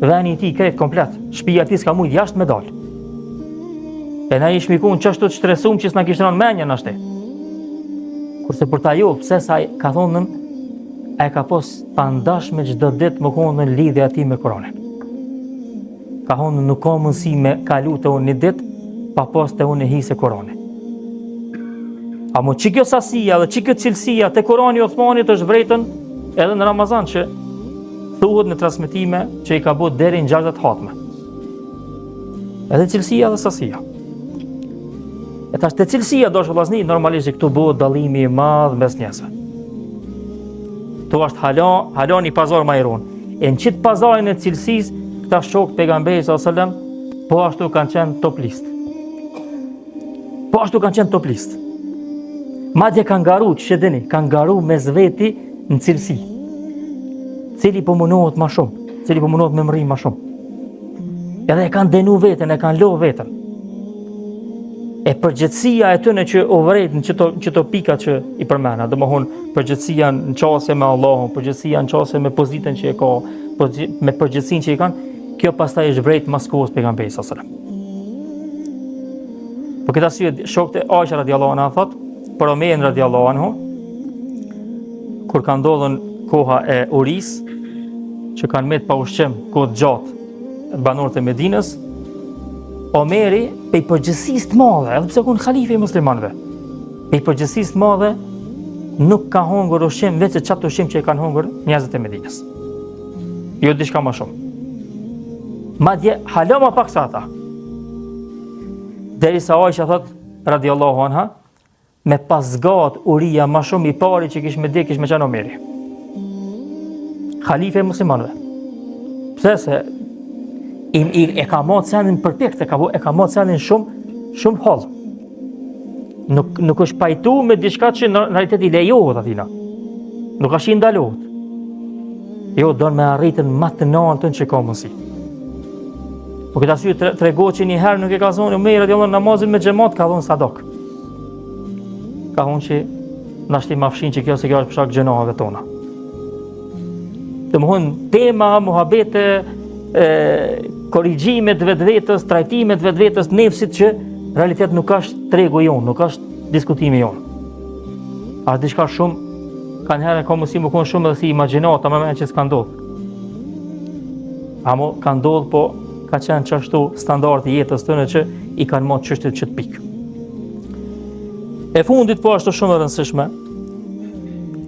veni i tij krejt komplet, shtëpia e tij s'ka mujt jashtë me dal. E na ish mikun çashtu të stresuar që s'na kishte rënë mendja na shtë. Kurse për ta jo, pse sa ka thonën ai ka pas pandash me çdo ditë më konë në lidhja e tij me Kur'anin. Ka thonë nuk ka mundësi me kalu të unë një ditë pa pas të unë e hise Kur'ani. A mo që kjo sasia dhe që kjo cilësia të Kur'ani i Osmanit është vretën edhe në Ramazan që thuhet në transmetime që i ka bërë deri në 60 hatme. Edhe cilësia dhe sasia. E tash te cilësia do të vllazni normalisht këtu bëhet dallimi i madh mes njerëzve. Tu është halon i pazar më i ron. E në qitë pazarin e cilësisë, këta shokë pejgamberi s.a.s. po ashtu kanë qenë top list. Po ashtu kanë qenë top list. Madje kanë garu, që dini, kanë garu mes veti në cilësi. Cili po munohet më shumë, cili po munohet me mërim më shumë. Edhe e kanë denu veten, e kanë lodh veten. E përgjithësia e tyre që u vret në çto pika që i përmenda, domthonë përgjithësia në çështje me Allahun, përgjithësia në çështje me pozitën që e ka, me përgjithësinë që i kanë, kjo pastaj është vret mas kohës pejgamberit sallallahu alajhi wasallam. Për këtë arsye shokët e Aisha radhiyallahu anha thot, për Omerin radhiyallahu anhu, kur ka ndodhur koha e Uris, që kanë met pa ushqim kohë gjatë banorët e Medinës, Omeri pe përgjithësisë të madhe, edhe pse kon halife i muslimanëve, pe përgjithësisë të madhe nuk ka hungur ushqim vetë çato ushqim që e kanë hungur njerëzit e Medinës. Jo diçka më shumë. Madje hala më pak se ata. Derisa Aisha thot radiallahu anha, me pasgat uria ma shumë i pari që kish me dhe kish me qenë Omeri, khalife e muslimanëve. Pse se e ka marrë sendin perfekt, e ka marrë sendin shumë holl. Nuk është pajtu me diçka që në realitet i lejohet atina. Nuk është i ndalohet. Jo, donë me arritën më të lartën që ka mundsi. Po këtë arsye tregohet që një herë nuk e ka thonë Omeri radiallahu anhu namazin me xhamat, ka thonë sadak. Ka thonë që na shtim mafshin që kjo se kjo është për shkak gjënave tona. Domthon tema muhabete, korrigjimet vetvetes, trajtimet vetvetes nefsit që realitet nuk është tregu jon, nuk është diskutimi jon. A diçka shumë kanë herë ka mundësi më konë shumë edhe si imagjinata më që s'ka ndodhur. Amo ka ndodhur, po ka qenë çashtu standardi i jetës tonë që i kanë marrë çështjet që të pikë. E fundit po ashtu shumë e rëndësishme,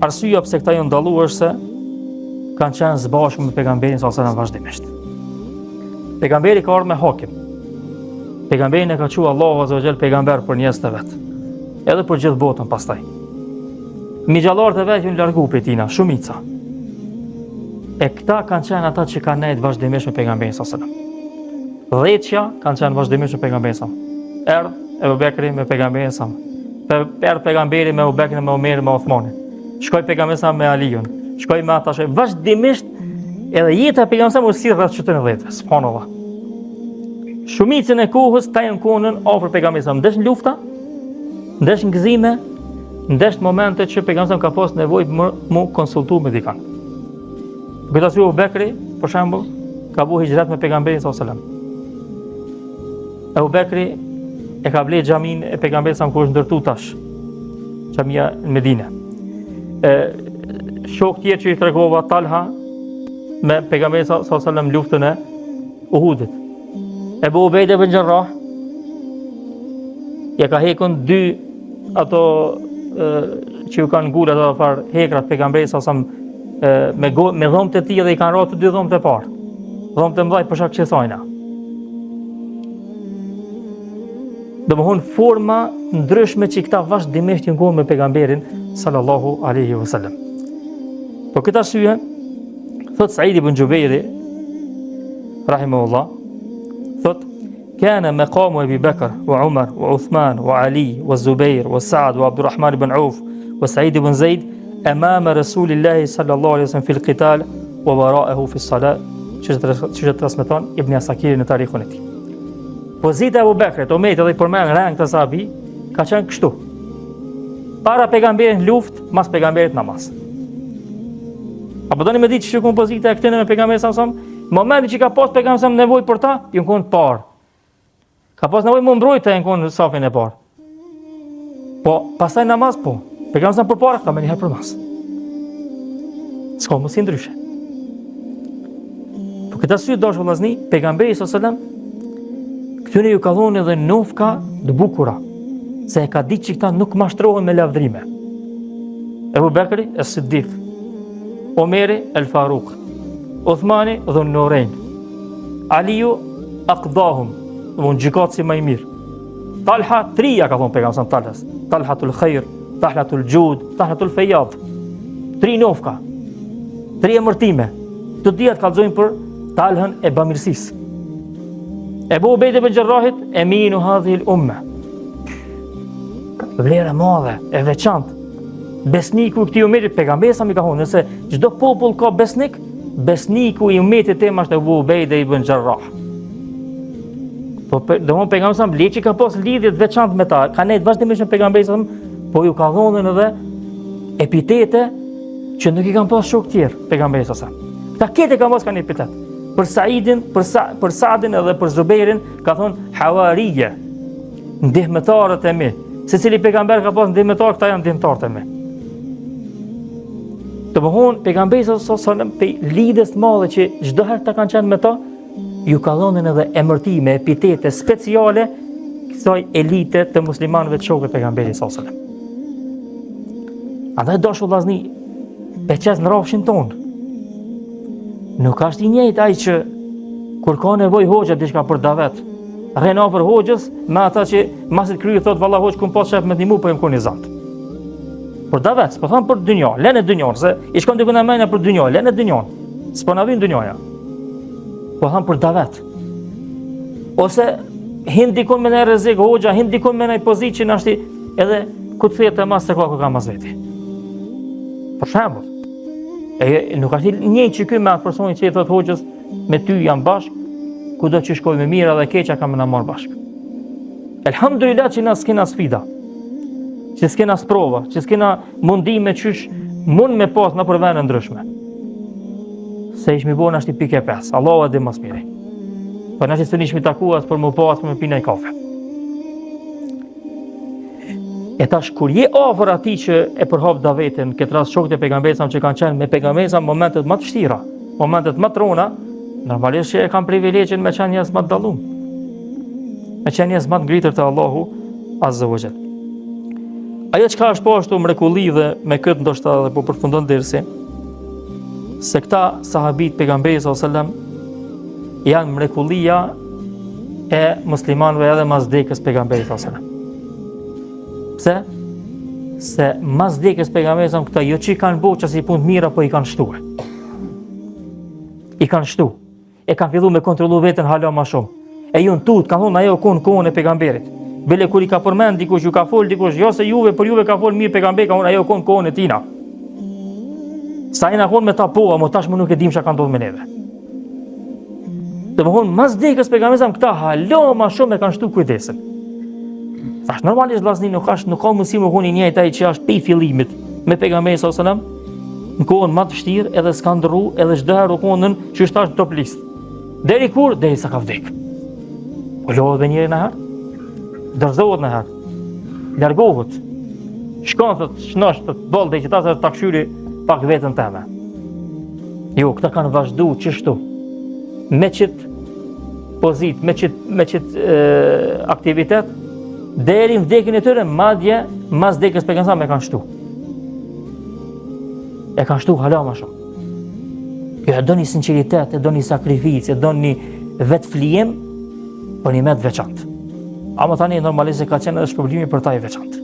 arsyeja pse këta janë dalluar është se kanë qenë së bashku me pejgamberin sallallahu alajhi wasallam vazhdimisht. Pejgamberi ka ardhur me hakim. Pejgamberin e ka thënë Allahu azza wa jall pejgamber për njerëzit e vet. Edhe për gjithë botën pastaj. Migjallarët e vet janë largu prej tina, shumica. E këta kanë qenë ata që kanë nejtë vazhdimisht me pejgamberin sallallahu alajhi wasallam. Dhjetëja kanë qenë vazhdimisht me pejgamberin sallallahu alajhi wasallam. Erdh Ebu Bekri me pejgamberin sallallahu alajhi wasallam. Erdh pejgamberi me Ebu Bekrin, me Omerin, me Uthmanin. Shkoi pejgamberi sallallahu me Aliun. Shkoi me ata vazhdimisht, edhe jeta e pejgamberit sallallahu alajhi wasallam rreth çdo dhjetë. Subhanallahu. Shumicën e kohës ta janë konën afër pejgamberit sallallahu alajhi wasallam, ndesh në lufta, ndesh në gëzime, ndesh momente që pejgamberi ka pas nevojë mu konsultu me dikën. Këtë arsye Ebu Bekri, për shembull, ka bu hijret me pejgamberin sallallahu alajhi wasallam. Ebu Bekri e ka blerë xhamin e pejgamberit sa kur është ndërtu tash, xhamia në Medinë. Shok tjetër që i tregova Talha me pejgamberin sallallahu alajhi wasallam luftën e Uhudit. Ebu Ubejde ibn Jarrah ja ka hekun dy ato që ju kanë ngulur ato afar hekrat pejgamberit sallallahu alajhi wasallam me dhomt e tij dhe i kanë rrotë dy dhomt e parë. Dhomt e mëdha për shkak të sajna. Domthon forma ndryshme që këta vazhdimisht janë me pejgamberin sallallahu alaihi wasallam. Për këtë arsye, thot Said ibn Jubairi rahimahullah, thot كان مقام أبي بكر وعمر وعثمان وعلي والزبير والسعد وعبد الرحمن بن عوف وسعيد بن زيد أمام رسول الله صلى الله عليه وسلم في القتال ووراءه في الصلاة. Që transmeton Ibn Asakiri në tarihun e tij. Pozita e Abu Bekrit, Omerit edhe i përmend rang të sahabi, ka qenë kështu. Para pejgamberit luftë, mas pejgamberit namaz. Apo doni me ditë që kompozita e këtyre me pejgamberin sallallahu alajhi wasallam, momenti që ka pas pejgamberi sallallahu nevojë për ta, ju kanë parë. Ka pas nevojë më mbrojtë të në safin e parë. Po, pastaj namaz po. Pejgamberi sallallahu përpara ka më një herë për namaz. S'ka mos i ndryshe. Po këtë arsye dosh vëllazni, pejgamberi sallallahu alajhi wasallam këtyre ju ka dhënë edhe nofka të bukura, se e ka ditë që këta nuk mashtrohen me lavdrime. Ebu Bekri as-Siddiq, Omeri el-Faruq, Uthmani dhun Nurain, Aliu aqdahum, dhun gjykatësi më i mirë. Talha trija ka thonë pejgamberi Talhas, Talhatul Khair, Talhatul Jud, Talhatul Fayyad. Tri nofka, tri emërtime. Të dhjetë kallëzojnë për Talhën e bamirësisë. Ebu Ubejde ibn Jarrahit, eminu hadhihi al-umma. Vlera madhe, e veçantë. Besniku i këtij ummeti, pejgamberi sa mi ka thonë, nëse çdo popull ka besnik, besniku i ummetit tim është Ebu Ubejde ibn Jarrah. Po domthon pejgamberi sa bleçi ka pas lidhje të veçantë me ta, ka nejt vazhdimisht me pejgamberin sa, po ju ka dhënë edhe epitete që nuk i kanë pas shok tjerë pejgamberit sa. Ta këtë kanë pas kanë epitet. Për Saidin, për Saadin edhe për Zubairin ka thonë hawarije, ndihmetarët e mi. Secili pejgamber ka pas ndihmetar, këta janë ndihmetarët e mi. Domthon pejgamberi sallallahu alajhi wasallam pe lidhjes të madhe që çdo herë ta kanë qenë me ta, ju ka dhënë edhe emërtime, epitete speciale kësaj elite të muslimanëve të shokëve pejgamberit sallallahu alajhi wasallam. Andaj dosh vëllazni, peqes në rrafshin tonë. Nuk është i njëjtë ai që Kur ka nevojë hoxha diçka për davet, rren afër hoxhës me ata që masit krye thot valla hoxh kum pas shef me ndihmu po jam konizant. Për davet, po thon për dynjë, lënë dynjën, se i shkon diku në mëna për dynjë, lënë dynjën. S'po na vin dynjaja. Po thon për davet. Ose hin dikon me në rrezik hoxha, hin dikon me në pozitë që nashti edhe ku të thjet mas se ka mas veti. Për shembull, nuk ka një që ky me atë personin që i thot hoxhës me ty jam bashk, kudo që shkoj me mira dhe keqa kam na marr bashk. Elhamdulillah që na s'kena sfida, që s'kena sprova, që s'kena mundime qysh mund me pas në për vene ndryshme. Se ishmi bo në ashti pike 5, Allah edhe mas miri. Për në ashti së nishmi takuas për më pas për me pina i kafe. E tash kur je afër ati që e përhap davetin, këtë rast shokët e pejgamberit që kanë qenë me pejgamberin momentet më të vështira, momentet më të rona, normalisht që e kanë privilegjin me qenë njerëz më të dallum. Me qenë njerëz më të ngritër te Allahu Azza wa Jall. Ajo çka është po ashtu mrekulli dhe me këtë ndoshta edhe po përfundon dersi, se këta sahabit pejgamberit sallallahu alajhi wasallam janë mrekullia e muslimanëve edhe mas vdekjes pejgamberit sallallahu alajhi wasallam. Pse? Se mas vdekjes pejgamberit sallallahu këta jo që kanë bëu çasi punë mira, po i kanë shtuar. I kanë shtu. E kanë filluar me kontrollu veten hala më shumë. E ju tut kanë thonë ajo kohën e pejgamberit. Bele kur i ka përmend dikush, ju ka fol dikush, jo se juve, por juve ka fol mirë pejgamberi, ka thonë ajo kohën e tina. Sa i na kon me ta po, mo tashmë nuk e dim çka ka ndodhur me neve. Domthon mas vdekjes pejgamberit këta hala më shumë e kanë shtu kujdesin. Tash normalisht vllazni nuk ka mundësi më huni njëjtë ai që është pe fillimit me pejgamberin sallallahu alajhi wasallam në kohën më të vështirë edhe s'ka ndrru edhe çdo herë kohën që është në top list. Deri kur? Deri sa ka vdek. Po lohet me njëri në herë? Dorëzohet në herë. Largohet. Shkon thot, shnosh të boll dhe që ta ta kshyri pak veten tëme. Jo, këta kanë vazhdu çështu. Me çit pozit, me çit aktivitet deri në vdekjen e tyre, madje mas vdekjes pejgamberit e kanë shtu. E kanë shtu hala më shumë. Jo, e do një sinceritet, e do një sakrificë, e do një vetë flijim, për një me të veçantë. Ama tani normalisht ka qenë edhe shpërblimi për ta i veçantë.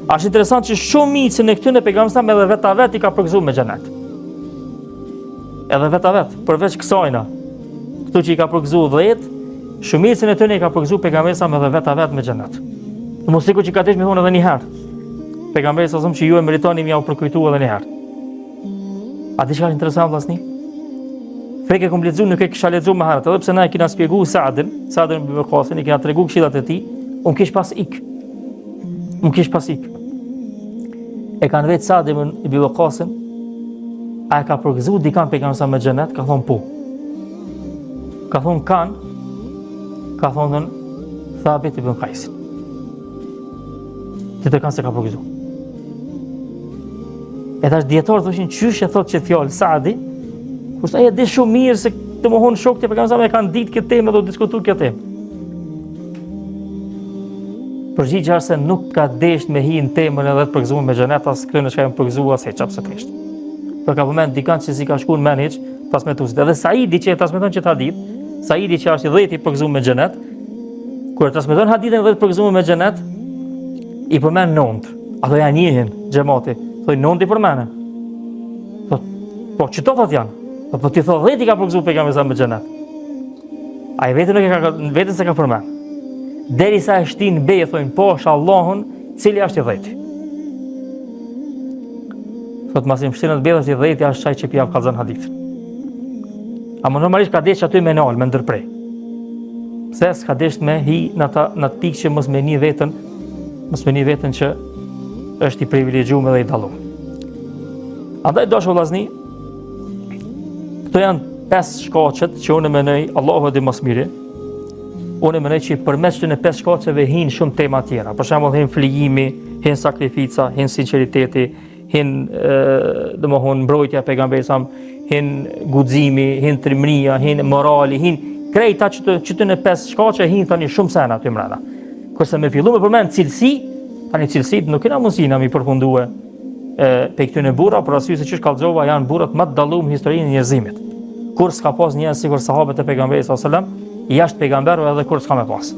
Është interesant që shumicën e këtyre pejgamberëve edhe vetë vet i ka përgëzuar me xhenet. Edhe vetë vet, përveç kësajna, këtu që i ka përgëzuar 10, shumicën e tyre i ka përgëzuar pejgamberëve edhe vetë vet me xhenet. Mos sikur që ka desh me thonë edhe një herë. Pejgamberi sa që ju e meritoni më u përkujtuar edhe një herë. A di çka është interesant vllazni? Fekë kom lexuar, nuk e kisha lexuar më herët, edhe pse na e kena shpjeguar Saadin ibn Waqasin, i kena treguar këshillat e tij, unë kish pas ik. E kanë vetë Saad ibn Waqasin, a e ka përgëzuar dikan pejgamberi me xhenet, ka thonë po. Ka thonë ka thonë Thabit ibn Qais. Ti të kanë se ka përgëzuar. E tash dietarët thoshin çysh e thotë që fjalë Saadi, kurse ai e di shumë mirë se të mohon shokët e pejgamberit e kanë ditë këtë temë dhe diskutuar këtë temë. Përgjigjja është se nuk ka desh me hi në temën edhe të përgëzuar me xhenet as kënë që kanë përgëzuar as hiç absolutisht. Për ka përmend dikant që si ka shkuar në menix, transmetuesit. Edhe Saidi që e transmeton që ta ditë, Saidi që është i 10 i përgëzuar me xhenet, kur e transmeton hadithin 10 përgëzuar me xhenet, i përmend 9. Ato janë njihen xhamati. Thoj 9 i përmend. Po çto thot janë? Po ti thot 10 i ka përgëzuar pejgamberi me xhenet. Ai vetë nuk e ka vetën se ka përmend. Derisa e shtin be thonë posh Allahun, cili është i 10. Thot masim shtinën be është i 10 është çaj që pjav kallzon hadith. Ama normalisht ka desh aty me nal, me ndërprej. Pse s'ka desh me hi në atë pikë që mos me një veten që është i privilegjuar dhe i dalluar. Andaj dashur vllazni, këto janë 5 shkaqet që unë mendoj Allahu di më së miri. Unë mendoj që përmes këtyre 5 shkaqeve hin shumë tema tjera. Për shembull, hin flijimi, hin sakrifica, hin sinqeriteti, hin domthon mbrojtja e pejgamberit, hin guximi, hin trimëria, hin morali, hin krejta që në 5 shkaqe hin tani shumë sena aty mbrana. Kurse me fillu me përmend cilësi, tani cilësit nuk kena mundësi na mi përfundue pe këtyre burra, por arsye se çish kallxova janë burrat më të dalluar në historinë e njerëzimit. kur s'ka pas njerëz sikur sahabët e pejgamberit sallallahu alajhi wasallam, jashtë pejgamberëve edhe kur s'ka më pas.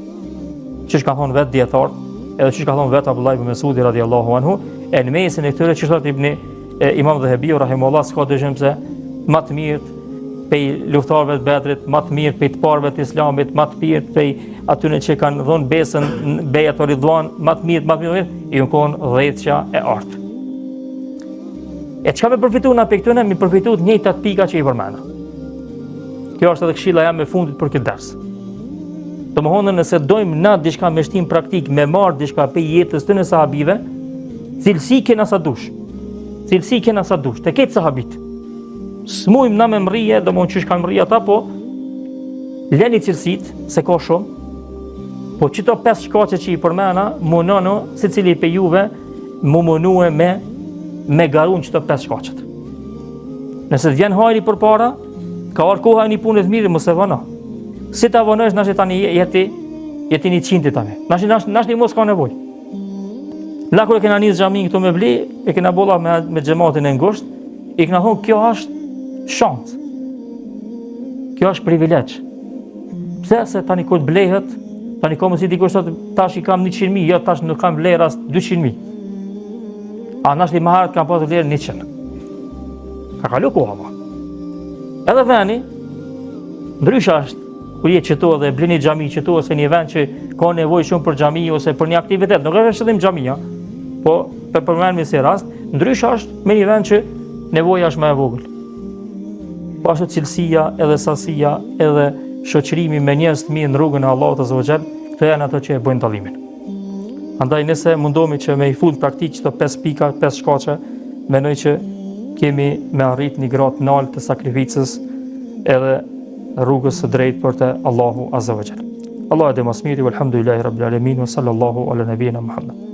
Çish ka thonë vetë dietar, edhe çish ka thonë vetë Abdullah ibn Mesudi radhiyallahu anhu, e në mesin e këtyre çish thot Imam Dhahabiu rahimahullah, s'ka dyshim se më të mirë pej luftarëve të Bedrit, më të mirë pej të parëve të Islamit, më të mirë pej atyre që kanë dhënë besën bejat o Ridwan, më të mirë i kon dhjetësja e artë. E çka më përfitu na për këtyre, më përfitu të njëjtat pika që i përmenda. Kjo është edhe këshilla jam e fundit për këtë ders. Domthonë nëse dojmë na diçka me shtim praktik, me marr diçka për jetës të sahabive, cilësi kena sa dush. Cilësi kena sa dush, te këtë sahabit. S'mujmë na me mrije, domthonë çish kanë mrije ata, po leni cilësit, se ka shumë. Po çito 5 shkaqe që i përmena, munono secili pe juve munue me garun çto 5 shkaqet. Nëse të vjen hajri përpara, ka orë koha një punë të mirë, mos e vëno. Si ta vënosh nash tani jeti 100 tani. Nash mos ka nevojë. La kur e kena nis xhamin këtu me bli, e kena bolla me xhamatin e ngushtë, i kena thonë kjo është shans. Kjo është privilegj. Pse se tani kur të blehet, tani komo si dikush thotë tash i kam 100.000, jo tash nuk kam vlerë as 200.000. A nash më harët kam pasur vlerë 100. Ka kalu koha ma. Edhe veni, ndryshe është, kur je qëto dhe blini xhami qëto ose një vend që ka nevojë shumë për xhami ose për një aktivitet, nuk është vetëm xhamia, po për përmendje si rast, ndryshe është me një vend që nevoja është më e vogël. Po ashtu cilësia, edhe sasia, edhe shoqërimi me njerëz të mirë në rrugën e Allahut azza wa xal, këto janë ato që e bëjnë dallimin. Andaj nëse mundohemi që me i fut praktik këto 5 pika, 5 shkaqe, mendoj që kemi me arrit një gradë të lartë të sakrificës edhe rrugës së drejtë për te Allahu azza wa xal. Allah e dhe mas miri, walhamdulillahi rabbil alamin, wa sallallahu ala nabiyina Muhammad.